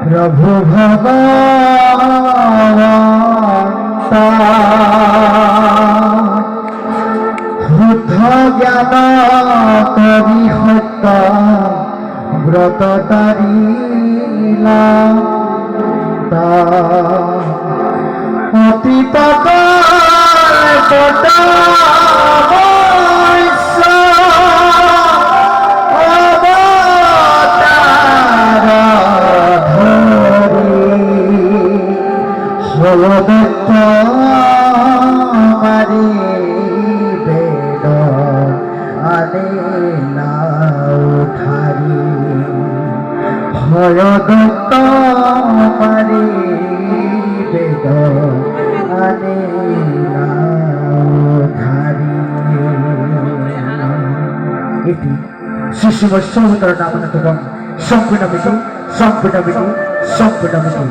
প্রভু ভগবন্ত শুদ্ধ জ্ঞান করি সত্য ব্রত তাৰিলা অতীত হলদত্ত মারি বেদ আনে না উঠারি হলদত্ত মারি বেদ আনে না উঠারি। এটি শিশুম সহোদর নামনাথ সম্পূর্ণ মিটি সম্পূর্ণ মিটি সম্পূর্ণ মিটি।